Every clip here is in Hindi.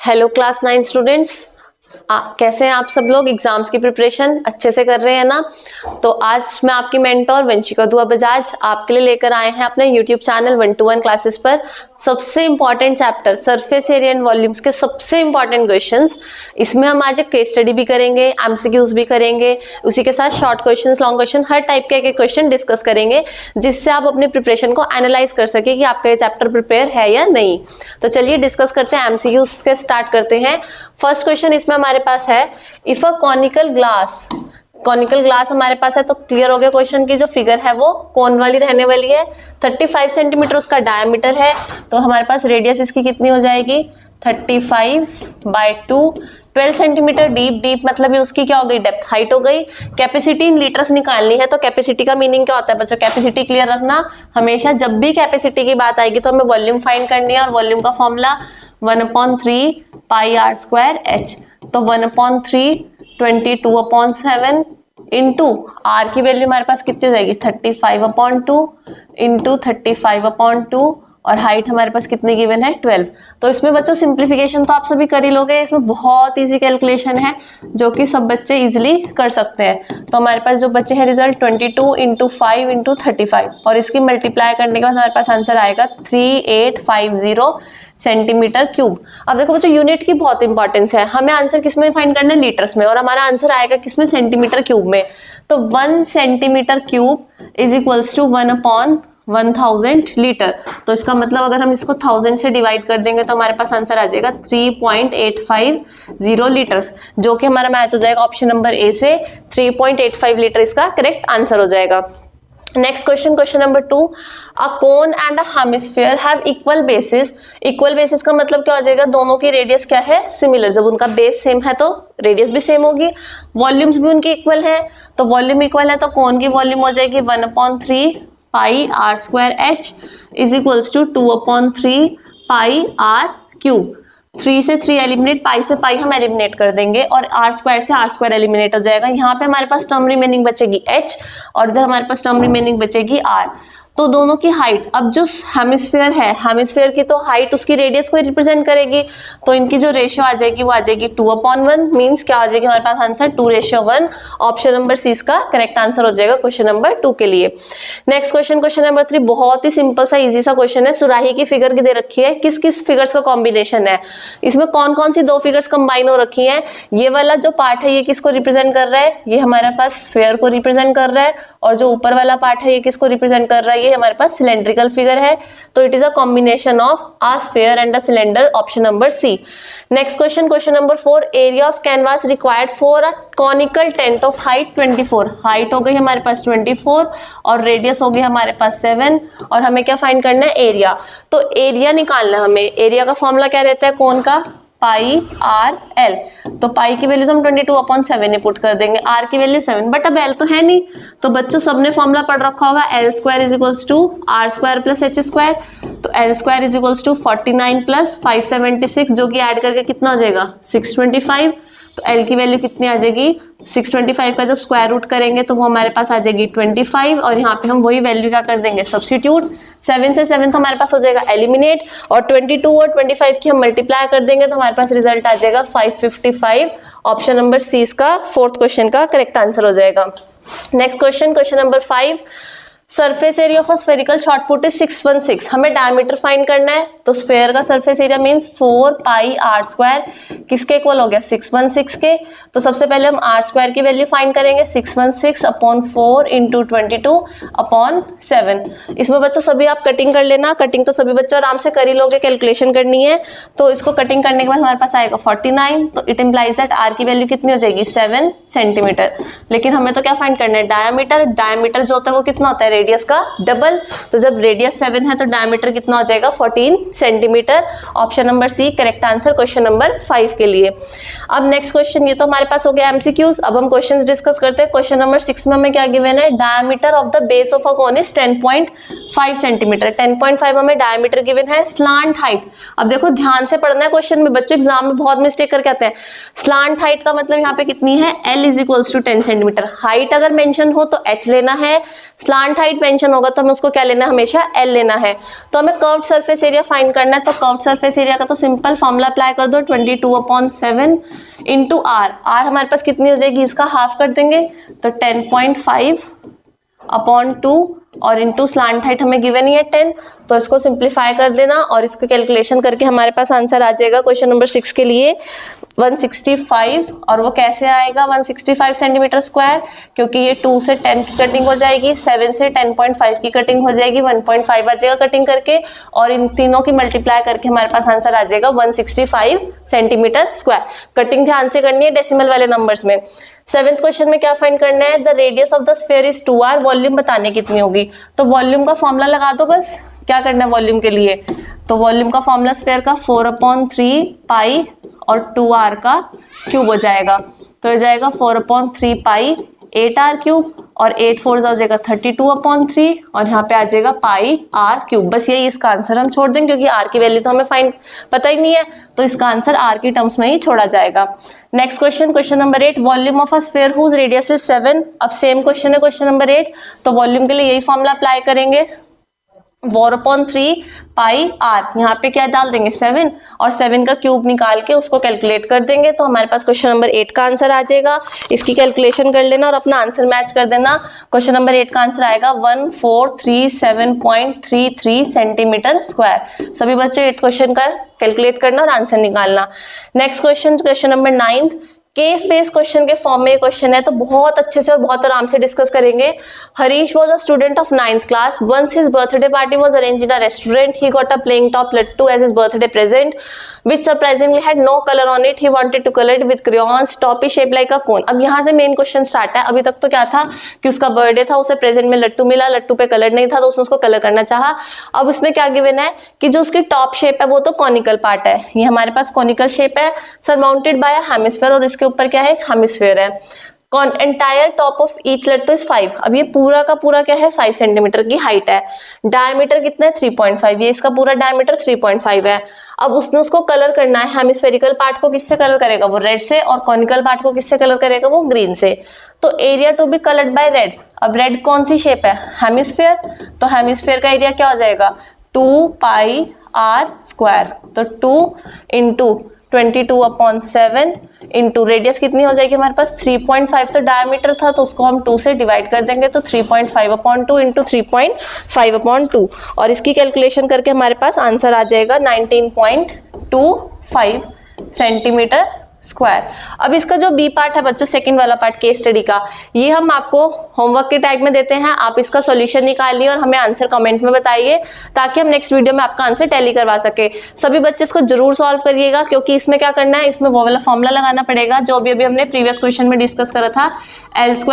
हेलो क्लास 9 स्टूडेंट्स, कैसे हैं आप सब लोग? एग्जाम्स की प्रिपरेशन अच्छे से कर रहे हैं ना? तो आज मैं आपकी मेंटोर वंशिका दुआ बजाज आपके लिए लेकर आए हैं अपने यूट्यूब चैनल 1 to 1 क्लासेस पर सबसे important chapter surface area and volumes के सबसे इंपॉर्टेंट क्वेश्चंस। इसमें हम आज एक केस स्टडी भी करेंगे, एमसीक्यूज भी करेंगे, उसी के साथ शॉर्ट क्वेश्चंस, लॉन्ग क्वेश्चन, हर टाइप के एक क्वेश्चन डिस्कस करेंगे जिससे आप अपनी प्रिपरेशन को एनालाइज कर सके कि आपका ये चैप्टर प्रिपेयर है या नहीं। तो चलिए डिस्कस करते हैं, एमसीक्यूज के स्टार्ट करते हैं। फर्स्ट क्वेश्चन इसमें हमारे पास है, इफ अ कॉनिकल ग्लास हमारे पास है तो क्लियर हो गया क्वेश्चन की जो फिगर है वो कोन वाली रहने वाली है। 35 सेंटीमीटर उसका डायमीटर है, तो हमारे पास रेडियस इसकी कितनी हो जाएगी 35/2। 12 सेंटीमीटर डीप मतलब ये उसकी क्या हो गई, डेप्थ, हाइट हो गई। कैपेसिटी इन लीटर्स निकालनी है, तो कैपेसिटी का मीनिंग क्या होता है बच्चों? कैपेसिटी क्लियर रखना, हमेशा जब भी कैपेसिटी की बात आएगी तो हमें वॉल्यूम फाइंड करनी है, और वॉल्यूम का फॉर्मूला 1/3 πr²h। तो 1/3 22/7 इंटू आर की वैल्यू हमारे पास कितनी हो जाएगी 35/2 इंटू 35/2, और हाइट हमारे पास कितनी गिवन है 12। तो इसमें बच्चों सिंप्लीफिकेशन तो आप सभी कर ही लोगे, इसमें बहुत इजी कैलकुलेशन है जो कि सब बच्चे इजीली कर सकते हैं। तो हमारे पास जो बच्चे हैं रिजल्ट 22 इंटू 5 इंटू 35, और इसकी मल्टीप्लाई करने के बाद हमारे पास आंसर आएगा 3850 सेंटीमीटर क्यूब। अब देखो बच्चों यूनिट की बहुत इंपॉर्टेंस है, हमें आंसर किस में फाइंड करना है, लीटर्स में, और हमारा आंसर आएगा किस में, सेंटीमीटर क्यूब में। तो 1 centimetre cube is equals to 1/1000 litre. तो इसका मतलब अगर हम इसको 1000 से डिवाइड कर देंगे तो हमारे पास आंसर आ जाएगा 3.850 लीटर्स, जो कि हमारा मैच हो जाएगा ऑप्शन नंबर ए से। 3.85 लीटर इसका करेक्ट आंसर हो जाएगा। Next question, question number 2, a cone and a hemisphere have equal basis. Equal basis का मतलब क्या हो जाएगा, दोनों की रेडियस क्या है, सिमिलर। जब उनका बेस सेम है तो रेडियस भी सेम होगी, वॉल्यूम्स भी उनकी इक्वल है। तो वॉल्यूम इक्वल है तो कोन की वॉल्यूम हो जाएगी 1/3 πr² is equals to 2/3 πr³। 3 से 3 एलिमिनेट, पाई से पाई हम एलिमिनेट कर देंगे, और r² से r² एलिमिनेट हो जाएगा। यहाँ पे हमारे पास टर्म रिमेनिंग बचेगी h, और इधर हमारे पास टर्म रिमेनिंग बचेगी r। तो दोनों की हाइट, अब जो हेमिस्फीयर है, हेमिस्फीयर की तो हाइट उसकी रेडियस को रिप्रेजेंट करेगी, तो इनकी जो रेशियो आ जाएगी वो आ जाएगी 2/1, मीन्स क्या आ जाएगी हमारे पास आंसर 2:1। ऑप्शन नंबर सी इसका करेक्ट आंसर हो जाएगा क्वेश्चन नंबर 2 के लिए। नेक्स्ट क्वेश्चन, क्वेश्चन नंबर 3, बहुत ही सिंपल सा इजी सा क्वेश्चन है। सुराही की फिगर दे रखी है, किस किस फिगर्स का कॉम्बिनेशन है, इसमें कौन कौन सी दो फिगर्स कंबाइन हो रखी है। ये वाला जो पार्ट है ये किसको रिप्रेजेंट कर रहा है, ये हमारे पास स्फीयर को रिप्रेजेंट कर रहा है, और जो ऊपर वाला पार्ट है ये किसको रिप्रेजेंट कर रहा है, ये हमारे पास सिलेंड्रिकल फिगर है। तो it is a combination of a sphere and a cylinder, option number C. Next question, question number 4, area of canvas required for a conical tent of height 24। Height हो गई हमारे पास 24 और रेडियस हो गई हमारे पास 7, और हमें क्या फाइंड करना है, एरिया। तो एरिया निकालना है हमें। एरिया का फॉर्मूला क्या रहता है कोन का, πr/l। तो पाई की वैल्यू तो हम 22/7 ही पुट कर देंगे, r की वैल्यू 7, बट अब l तो है नहीं, तो बच्चों सबने फॉर्मूला पढ़ रखा होगा, l² is equals to r² plus h²। तो l² is equals to 49 plus 576, जो कि ऐड करके कितना हो जाएगा 625। तो l की वैल्यू कितनी आ जाएगी 625 का जब स्क्वायर रूट करेंगे तो वो हमारे पास आ जाएगी 25, और यहाँ पे हम वही वैल्यू क्या कर देंगे, सब्स्टिट्यूट। 7 से 7 तो हमारे पास हो जाएगा एलिमिनेट, और 22 और 25 की हम मल्टीप्लाई कर देंगे तो हमारे पास रिजल्ट आ जाएगा 555। ऑप्शन नंबर सी इसका 4th क्वेश्चन का करेक्ट आंसर हो जाएगा। Next question, question number 5, surface area of a spherical shot put is 616। हमें डायमीटर फाइंड करना है, तो स्फेयर का सरफेस एरिया मींस 4 πr², किसके इक्वल हो गया 616 के। तो सबसे पहले हम r² की वैल्यू फाइंड करेंगे, 616/4 इंटू 22/7। इसमें बच्चों सभी आप कटिंग कर लेना, कटिंग तो सभी बच्चों आराम से कर ही लोगे, कैलकुलेशन करनी है। तो इसको कटिंग करने के बाद हमारे पास आएगा 49, तो इट इम्प्लाइज दैट r की वैल्यू कितनी हो जाएगी 7 सेंटीमीटर। लेकिन हमें तो क्या फाइंड करना है, डायमीटर। डायमीटर जो होता है वो कितना होता है, रेडियस का डबल। तो जब रेडियस 7 है तो डायमीटर कितना हो जाएगा 14 centimetre. Option number C correct answer question number 5 के लिए। अब नेक्स्ट क्वेश्चन, ये तो हमारे पास हो गया एमसीक्यूज। अब हम क्वेश्चंस डिस्कस करते हैं। क्वेश्चन नंबर 6 में हमें क्या गिवन है, diameter of the base of a cone is 10.5 centimetre. 10.5 हमें डायमीटर गिवन है। स्लांट हाइट, अब देखो ध्यान से पढ़ना है क्वेश्चन में, बच्चों एग्जाम में बहुत मिस्टेक करके आते हैं। स्लांट हाइट का मतलब यहाँ पे कितनी है, L is equals to 10 centimetre. Height अगर मेंशन हो तो h लेना है, स्लांट हाइट मेंशन होगा तो हमें उसको क्या लेना है, हमेशा L लेना है। तो हमें कर्व्ड सरफेस एरिया फाइंड करना है, तो कर्व्ड सरफेस एरिया का तो सिंपल फॉर्मूला अप्लाई कर दो, 22/7 इंटू R। हमारे पास कितनी हो जाएगी, इसका हाफ कर देंगे तो 10.5/2 और इंटू स्लांट हाइट हमें गिवन ही है 10, तो इसको सिंप्लीफाई कर देना और इसको कैलकुलेशन करके हमारे पास आंसर आ जाएगा क्वेश्चन नंबर 6 के लिए 165। और वो कैसे आएगा 165 सेंटीमीटर स्क्वायर, क्योंकि ये 2 से 10 की कटिंग हो जाएगी, 7 से 10.5 की कटिंग हो जाएगी, 1.5 आ जाएगा कटिंग करके, और इन तीनों की मल्टीप्लाई करके हमारे पास आंसर आ जाएगा 165 सेंटीमीटर स्क्वायर। कटिंग ध्यान से करनी है डेसिमल वाले नंबर्स में। 7th क्वेश्चन में क्या फाइंड करना है, the radius of the sphere is 2r, volume बताने कितनी होगी। तो वॉल्यूम का फॉर्मूला लगा दो बस, क्या करना है वॉल्यूम के लिए, तो वॉल्यूम का फॉर्मूला स्फीयर का 4/3 पाई और 2r का क्यूब हो जाएगा, तो हो जाएगा 4/3 पाई 8r क्यूब और 8 4 हो जाएगा 32/3 और यहाँ पे आ जाएगा पाई r क्यूब। बस यही इसका आंसर हम छोड़ देंगे, क्योंकि r की वैल्यू तो हमें फाइंड पता ही नहीं है, तो इसका आंसर r की टर्म्स में ही छोड़ा जाएगा। Next question, question number 8, volume of a sphere whose radius is 7। अब सेम क्वेश्चन है क्वेश्चन नंबर 8, तो वॉल्यूम के लिए यही फॉर्मूला अप्लाई करेंगे, 4/3 पाई r, यहाँ पे क्या डाल देंगे 7 और 7 का क्यूब निकाल के उसको कैलकुलेट कर देंगे, तो हमारे पास क्वेश्चन नंबर 8 का आंसर आ जाएगा। इसकी कैलकुलेशन कर लेना और अपना आंसर मैच कर देना। क्वेश्चन नंबर 8 का आंसर आएगा 1437.33 सेंटीमीटर स्क्वायर। सभी बच्चे 8th क्वेश्चन का कैलकुलेट करना और आंसर निकालना। Next question, question number 9, case based question के फॉर्म में क्वेश्चन है, तो बहुत अच्छे से और बहुत आराम से डिस्कस करेंगे। Harish was a student of 9th class, once his birthday party was arranged in a restaurant, he got a playing top lattu as his birthday present which surprisingly had no color on it. He wanted to color it with crayons. Top is shaped like a cone. अब यहाँ से मेन क्वेश्चन स्टार्ट है। अभी तक तो क्या था कि उसका बर्थडे था, उसे प्रेजेंट में लट्टू मिला, लट्टू पे कलर नहीं था तो उसने उसको कलर करना चाहा। अब उसमें क्या गिवन है कि जो उसकी टॉप शेप है वो तो कॉनिकल पार्ट है, ये हमारे पास कॉनिकल शेप है, सरमाउंटेड बाय अ हेमिस्फीयर, और इसके ऊपर क्या है, एक हेमिस्फीयर है। एंटायर टॉप ऑफ ईच लट्टू इज 5। अब ये पूरा का पूरा क्या है, 5 सेंटीमीटर की हाइट है। डायमीटर कितना है, 3.5, ये इसका पूरा डायमीटर 3.5 है। अब उसने उसको कलर करना है, हेमिस्फेरिकल पार्ट को किससे कलर करेगा, वो रेड से, और कॉनिकल पार्ट को किससे कलर करेगा, वो ग्रीन से। तो area to be coloured by red. अब रेड कौन सी शेप है, हेमिस्फेयर, तो हेमिस्फेयर का एरिया क्या हो जाएगा 2 पाई r स्क्वायर, तो 2 इंटू 22/7 इंटू रेडियस कितनी हो जाएगी हमारे पास 3.5, तो डायमीटर था तो उसको हम 2 से डिवाइड कर देंगे, तो 3.5/2 इंटू 3.5/2 और इसकी कैलकुलेशन करके हमारे पास आंसर आ जाएगा 19.25 सेंटीमीटर स्क्वायर। अब इसका जो बी पार्ट है बच्चों, सेकंड वाला पार्ट केस स्टडी का, ये हम आपको होमवर्क के टाइप में देते हैं। आप इसका सॉल्यूशन निकालिए और हमें आंसर कमेंट में बताइए, ताकि हम नेक्स्ट वीडियो में आपका आंसर टैली करवा सके। सभी बच्चे इसको जरूर सॉल्व करिएगा, क्योंकि इसमें क्या करना है, इसमें वो वाला फॉर्मूला लगाना पड़ेगा जो अभी हमने प्रीवियस क्वेश्चन में डिस्कस करा था, L² =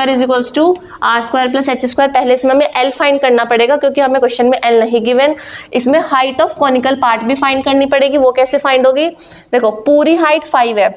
R² + H²। पहले इसमें हमें L फाइंड करना पड़ेगा, क्योंकि हमें क्वेश्चन में L नहीं गिवन। इसमें हाइट ऑफ कॉनिकल पार्ट भी फाइंड करनी पड़ेगी। वो कैसे फाइंड होगी, देखो पूरी हाइट 5 है,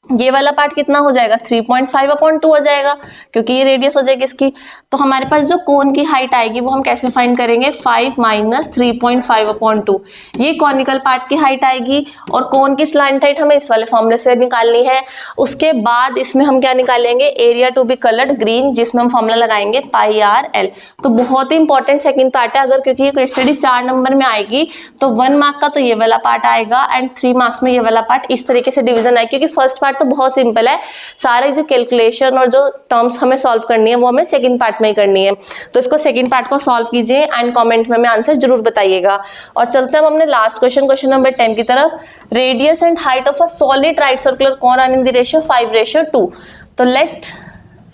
ये वाला पार्ट कितना हो जाएगा 3.5/2 हो जाएगा, क्योंकि ये रेडियस हो जाएगी इसकी। तो हमारे पास जो कोन की हाइट आएगी वो हम कैसे फाइंड करेंगे, 5 - 3.5/2, ये कॉनिकल पार्ट की हाइट आएगी, और कोन की स्लांट हाइट हमें इस वाले फॉर्मूले से निकालनी है। उसके बाद इसमें हम क्या निकालेंगे, area to be coloured green, जिसमें हम फॉर्मूला लगाएंगे πr/l। तो बहुत ही इंपॉर्टेंट सेकंड पार्ट है। अगर क्योंकि ये स्टडी 4 नंबर में आएगी तो 1 मार्क का तो ये वाला पार्ट आएगा एंड 3 मार्क्स में ये वाला पार्ट। इस तरीके से डिवीजन आएगी, क्योंकि फर्स्ट पार्ट तो बहुत सिंपल है, सारे जो कैलकुलेशन और जो टर्म्स हमें सॉल्व करनी है वो हमें सेकंड पार्ट में ही करनी है। तो इसको सेकंड पार्ट को सॉल्व कीजिए एंड कमेंट में हमें आंसर जरूर बताइएगा। और चलते हैं हम अपने लास्ट क्वेश्चन, क्वेश्चन नंबर 10 की तरफ। Radius and height of a solid right circular cone are in the ratio 5:2। तो let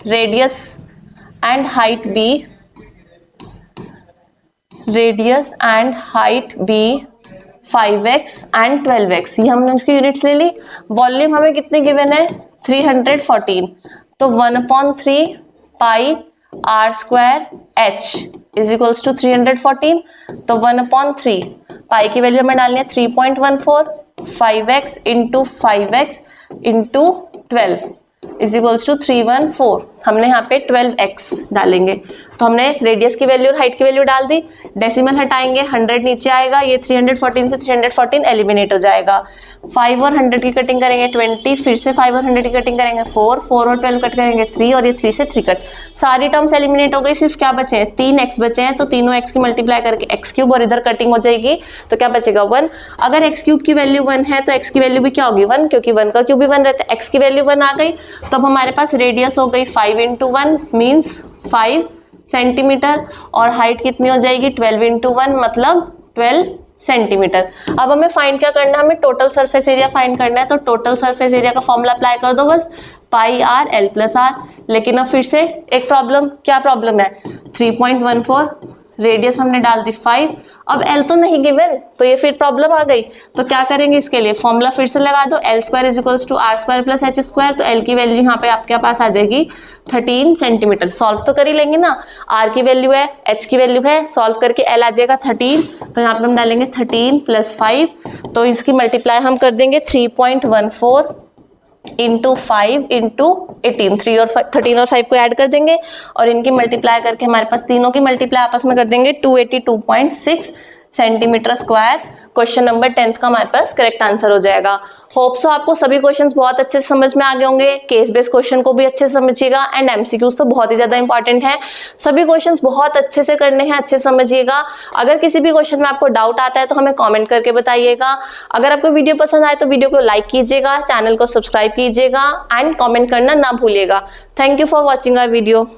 radius and height be 5x and 12x। ये हमने उसकी यूनिट्स ले ली। वॉल्यूम हमें कितनी गिवन है 314, तो 1/3 पाई r² h = 314, तो 1/3 पाई की वैल्यू हमें डालनी है 3.14, 5x इंटू 5x इंटू 12 = 314। हमने यहाँ पे 12x डालेंगे, तो हमने रेडियस की वैल्यू और हाइट की वैल्यू डाल दी, डेसिमल हटाएंगे 100 नीचे आएगा, ये 314 से 314 एलिमिनेट हो जाएगा। 5 और 100 की कटिंग करेंगे 20, फिर से 5 और 100 की कटिंग करेंगे 4 और 12 कट करेंगे 3 और ये 3 से 3 कट, सारी टर्म्स एलिमिनेट हो गई, सिर्फ क्या बचे हैं 3x बचे हैं, तो तीनों x की मल्टीप्लाई करके x³ और इधर कटिंग हो जाएगी, तो क्या बचेगा 1। अगर x³ की वैल्यू 1 है तो x की वैल्यू भी क्या होगी 1, क्योंकि 1 का क्यूब भी 1 रहता है, x की वैल्यू 1 आ गई, तो अब हमारे पास रेडियस हो गई 5 × 1 मीन्स 5 सेंटीमीटर, और हाइट कितनी हो जाएगी 12 × 1 मतलब 12 सेंटीमीटर। अब हमें फाइंड क्या करना है, हमें टोटल सरफेस एरिया फाइंड करना है, तो टोटल सरफेस एरिया का फॉर्मूला अप्लाई कर दो बस, पाई r l + r। लेकिन अब फिर से एक प्रॉब्लम, क्या प्रॉब्लम है 3.14, रेडियस हमने डाल दी 5, अब l तो नहीं गिवन, तो ये फिर प्रॉब्लम आ गई, तो क्या करेंगे इसके लिए फॉर्मूला फिर से लगा दो, l² = r² + h², तो l की वैल्यू यहाँ पे आपके पास आ जाएगी 13 सेंटीमीटर। सॉल्व तो कर ही लेंगे ना, r की वैल्यू है, h की वैल्यू है, सॉल्व करके l आ जाएगा 13, तो यहाँ पे हम डालेंगे 13 + 5, तो इसकी मल्टीप्लाई हम कर देंगे 3.14 × 5 × 18, 13 और 5 को ऐड कर देंगे और इनकी मल्टीप्लाई करके हमारे पास तीनों की मल्टीप्लाई आपस में कर देंगे 282.6 सेंटीमीटर स्क्वायर। क्वेश्चन नंबर 10 का हमारे पास करेक्ट आंसर हो जाएगा। होप सो आपको सभी क्वेश्चंस बहुत अच्छे से समझ में आ गए होंगे, केस बेस्ड क्वेश्चन को भी अच्छे से समझिएगा, एंड एमसीक्यूज तो बहुत ही ज्यादा इंपॉर्टेंट है, सभी क्वेश्चंस बहुत अच्छे से करने हैं, अच्छे से समझिएगा। अगर किसी भी क्वेश्चन में आपको डाउट आता है तो हमें कमेंट करके बताइएगा। अगर आपको वीडियो पसंद आए तो वीडियो को लाइक कीजिएगा, चैनल को सब्सक्राइब कीजिएगा एंड कॉमेंट करना ना भूलिएगा। Thank you for watching our video.